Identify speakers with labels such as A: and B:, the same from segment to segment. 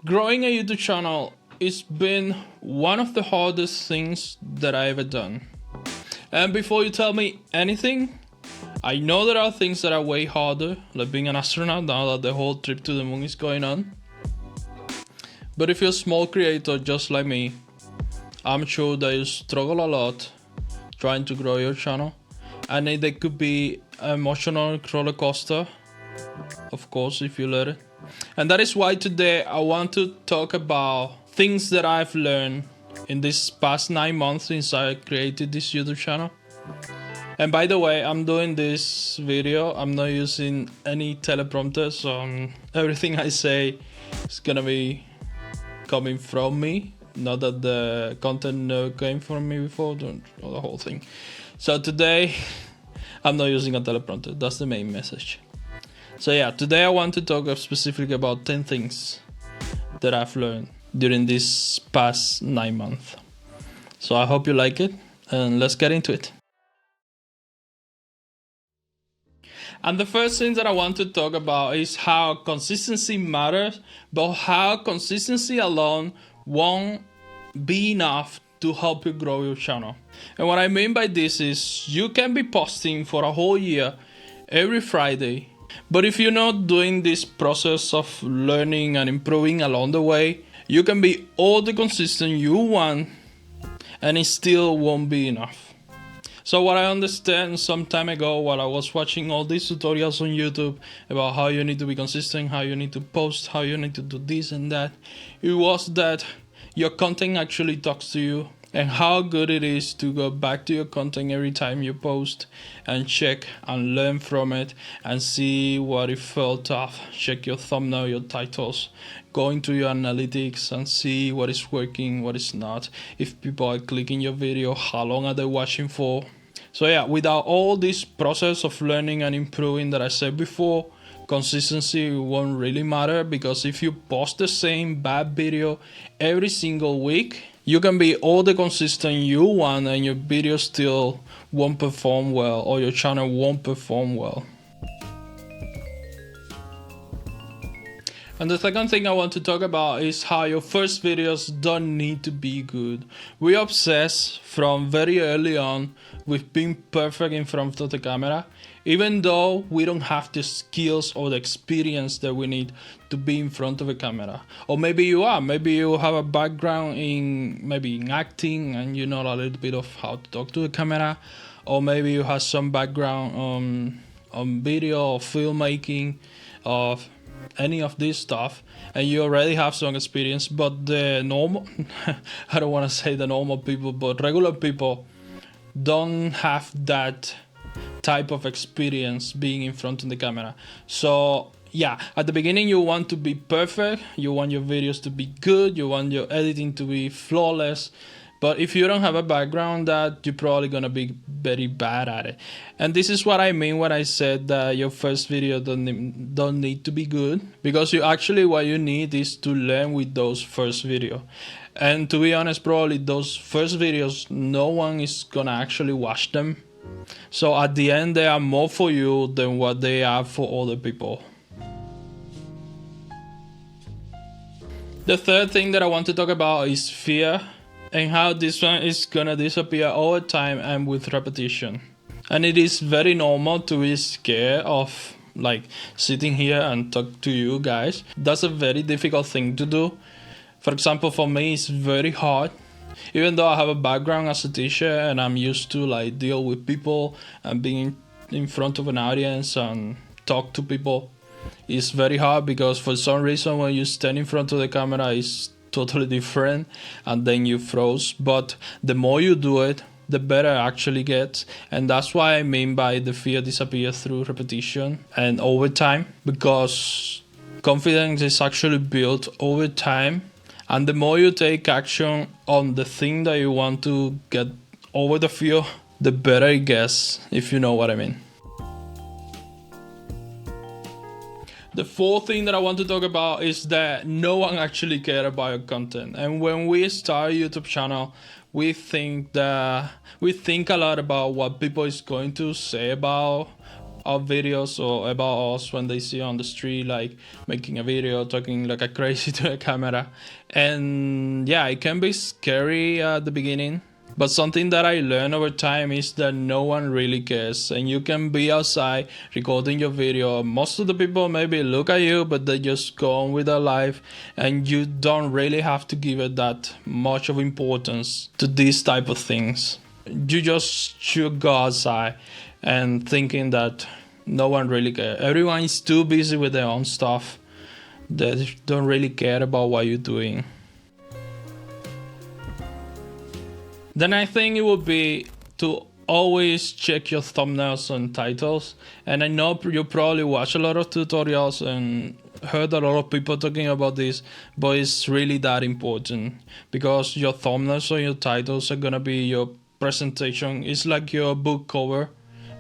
A: Growing a YouTube channel has been one of the hardest things that I ever done. And before you tell me anything, I know there are things that are way harder, like being an astronaut now that the whole trip to the moon is going on. But if you're a small creator just like me, I'm sure that you struggle a lot trying to grow your channel. And it could be an emotional roller coaster, of course, if you let it. And that is why today I want to talk about things that I've learned in this past 9 months since I created this YouTube channel. And by the way, I'm doing this video, I'm not using any teleprompter, so everything I say is gonna be coming from me, not that the content came from me before, or the whole thing. So today I'm not using a teleprompter, that's the main message. So yeah, today I want to talk specifically about 10 things that I've learned during this past 9 months. So I hope you like it, and let's get into it. And the first thing that I want to talk about is how consistency matters, but how consistency alone won't be enough to help you grow your channel. And what I mean by this is you can be posting for a whole year every Friday, but if you're not doing this process of learning and improving along the way, you can be all the consistent you want and it still won't be enough. So what I understand some time ago while I was watching all these tutorials on YouTube about how you need to be consistent, how you need to post, how you need to do this and that, it was that your content actually talks to you, and how good it is to go back to your content every time you post and check and learn from it and see what it felt off. Check your thumbnail, your titles, go into your analytics and see what is working, what is not. If people are clicking your video, how long are they watching for? So yeah, without all this process of learning and improving that I said before, consistency won't really matter, because if you post the same bad video every single week, you can be all the consistent you want and your video still won't perform well, or your channel won't perform well. And the second thing I want to talk about is how your first videos don't need to be good. We obsess from very early on with being perfect in front of the camera, even though we don't have the skills or the experience that we need to be in front of a camera. Or maybe you have a background in acting and you know a little bit of how to talk to the camera. Or maybe you have some background on video or filmmaking, of any of this stuff, and you already have some experience. But the normal I don't want to say the normal people, but regular people don't have that type of experience being in front of the camera. So yeah, at the beginning you want to be perfect, you want your videos to be good, you want your editing to be flawless. But if you don't have a background, that you're probably gonna be very bad at it. And this is what I mean when I said that your first video don't need to be good, because what you need is to learn with those first video. And to be honest, probably those first videos, no one is gonna actually watch them. So at the end, they are more for you than what they are for other people. The third thing that I want to talk about is fear, and how this one is gonna disappear over time and with repetition. And it is very normal to be scared of like sitting here and talk to you guys. That's a very difficult thing to do. For example, for me, it's very hard. Even though I have a background as a teacher and I'm used to like deal with people and being in front of an audience and talk to people, it's very hard, because for some reason when you stand in front of the camera it's totally different and then you froze. But the more you do it, the better it actually gets. And that's why I mean by the fear disappears through repetition and over time, because confidence is actually built over time. And the more you take action on the thing that you want to get over the fear, the better it gets, if you know what I mean. The fourth thing that I want to talk about is that no one actually cares about your content. And when we start a YouTube channel, we think a lot about what people is going to say about our videos or about us when they see on the street, like making a video, talking like a crazy to a camera. And yeah, it can be scary at the beginning. But something that I learned over time is that no one really cares, and you can be outside recording your video. Most of the people maybe look at you, but they just go on with their life, and you don't really have to give it that much of importance to these type of things. You just should go outside and thinking that no one really cares. Everyone is too busy with their own stuff. They don't really care about what you're doing. Then I think it would be to always check your thumbnails and titles. And I know you probably watch a lot of tutorials and heard a lot of people talking about this, but it's really that important because your thumbnails or your titles are gonna be your presentation. It's like your book cover,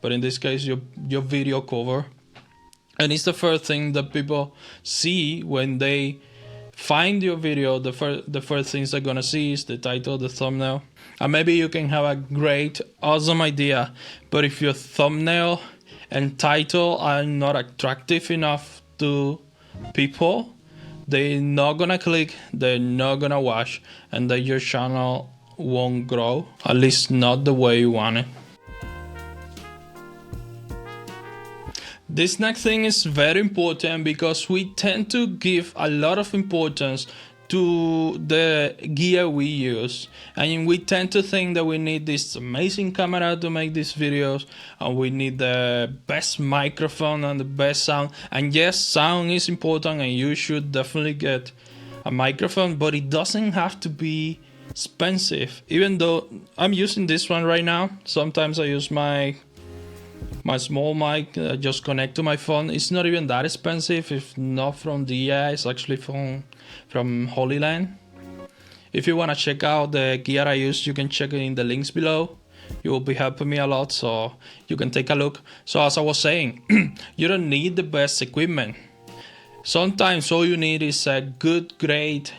A: but in this case, your video cover. And it's the first thing that people see when they find your video. The first things they're gonna see is the title, the thumbnail. And maybe you can have a great, awesome idea, but if your thumbnail and title are not attractive enough to people, they're not gonna click, they're not gonna watch, and then your channel won't grow, at least not the way you want it. This next thing is very important because we tend to give a lot of importance to the gear we use, and we tend to think that we need this amazing camera to make these videos, and we need the best microphone and the best sound. And yes, sound is important, and you should definitely get a microphone, but it doesn't have to be expensive. Even though I'm using this one right now, sometimes I use my small mic, just connect to my phone. It's not even that expensive. If not from DJI, it's actually from Holy Land. If you want to check out the gear I use, you can check it in the links below. You will be helping me a lot, so you can take a look. So as I was saying, you don't need the best equipment. Sometimes all you need is a great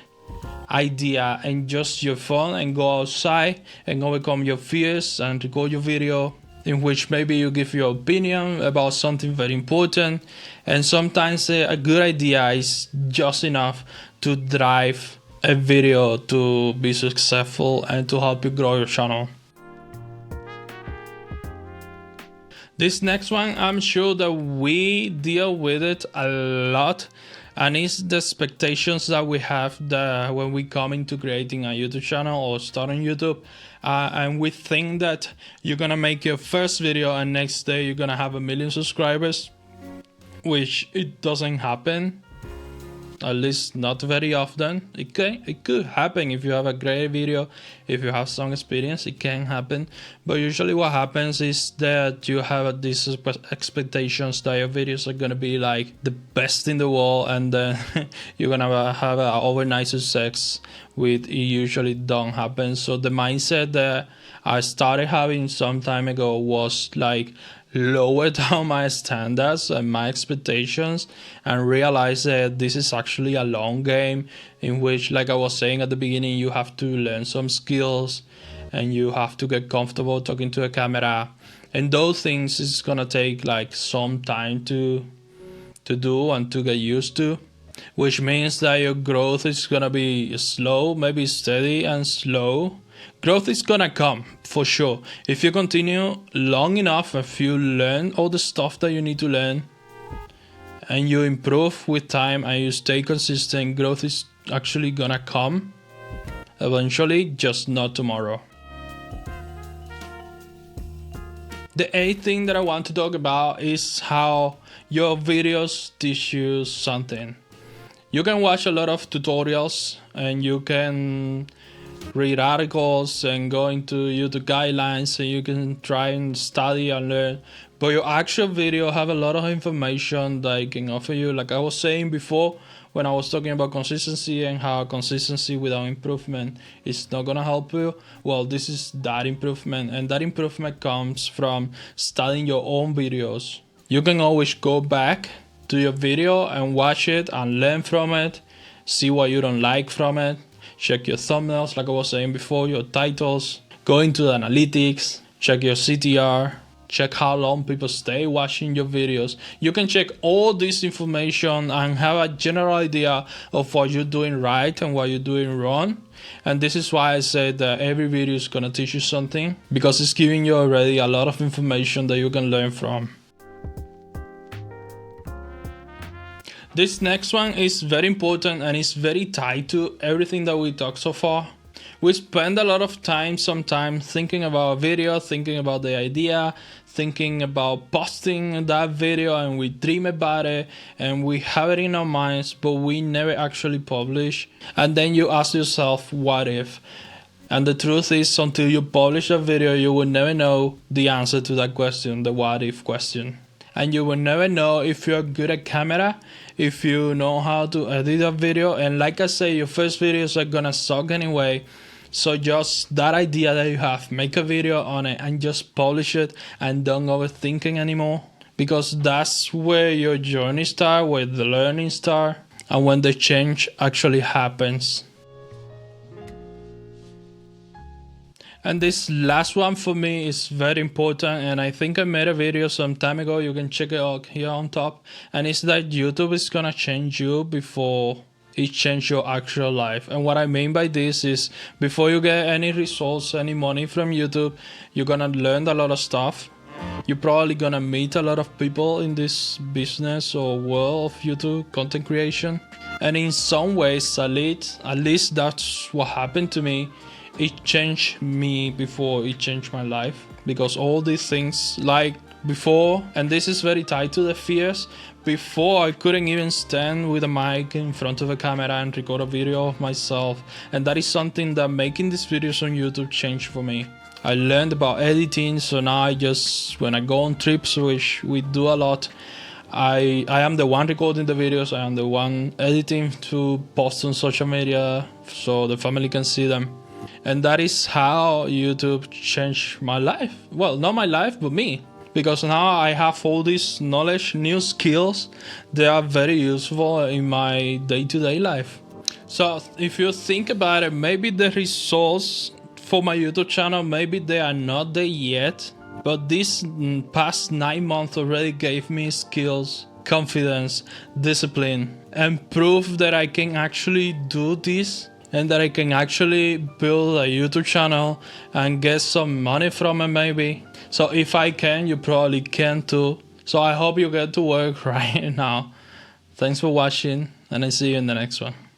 A: idea and just your phone, and go outside and overcome your fears and record your video, in which maybe you give your opinion about something very important. And sometimes a good idea is just enough to drive a video to be successful and to help you grow your channel. This next one, I'm sure that we deal with it a lot, and it's the expectations that we have when we come into creating a YouTube channel or starting YouTube. And we think that you're gonna make your first video and next day you're gonna have 1 million subscribers, which it doesn't happen, at least not very often. It could happen if you have a great video, if you have some experience, it can happen. But usually what happens is that you have these expectations that your videos are gonna be like the best in the world, and then you're gonna have an overnight success, which it usually don't happen. So the mindset that I started having some time ago was like lower down my standards and my expectations, and realize that this is actually a long game in which, like I was saying at the beginning, you have to learn some skills and you have to get comfortable talking to a camera, and those things is gonna take like some time to do and to get used to, which means that your growth is gonna be slow, maybe steady and slow. Growth is gonna come for sure if you continue long enough, if you learn all the stuff that you need to learn and you improve with time and you stay consistent. Growth is actually gonna come eventually, just not tomorrow. The 8th thing that I want to talk about is how your videos teach you something. You can watch a lot of tutorials and you can read articles and go into YouTube guidelines, and you can try and study and learn, but your actual video have a lot of information that it can offer you. Like I was saying before, when I was talking about consistency and how consistency without improvement is not gonna help you, well, this is that improvement, and that improvement comes from studying your own videos. You can always go back to your video and watch it and learn from it, see what you don't like from it. Check your thumbnails, like I was saying before, your titles, go into the analytics, check your CTR, check how long people stay watching your videos. You can check all this information and have a general idea of what you're doing right and what you're doing wrong. And this is why I said that every video is gonna teach you something, because it's giving you already a lot of information that you can learn from. This next one is very important and it's very tied to everything that we talked so far. We spend a lot of time sometimes thinking about a video, thinking about the idea, thinking about posting that video, and we dream about it and we have it in our minds, but we never actually publish. And then you ask yourself, what if? And the truth is, until you publish a video, you will never know the answer to that question, the what if question. And you will never know if you're good at camera, if you know how to edit a video. And like I say, your first videos are gonna suck anyway. So just that idea that you have, make a video on it and just publish it and don't overthinking anymore. Because that's where your journey starts, where the learning starts, and when the change actually happens. And this last one for me is very important, and I think I made a video some time ago, you can check it out here on top, and it's that YouTube is gonna change you before it changes your actual life. And what I mean by this is, before you get any results, any money from YouTube, you're gonna learn a lot of stuff. You're probably gonna meet a lot of people in this business or world of YouTube content creation. And in some ways, at least that's what happened to me. It changed me before it changed my life, because all these things, like before, and this is very tied to the fears, before I couldn't even stand with a mic in front of a camera and record a video of myself, and that is something that making these videos on YouTube changed for me. I learned about editing, so now I just, when I go on trips, which we do a lot, I am the one recording the videos, I am the one editing to post on social media so the family can see them. And that is how YouTube changed my life. Well, not my life, but me. Because now I have all this knowledge, new skills. They are very useful in my day-to-day life. So if you think about it, maybe the results for my YouTube channel, maybe they are not there yet. But this past 9 months already gave me skills, confidence, discipline, and proof that I can actually do this. And that I can actually build a YouTube channel and get some money from it maybe. So if I can, you probably can too. So I hope you get to work right now. Thanks for watching, and I see you in the next one.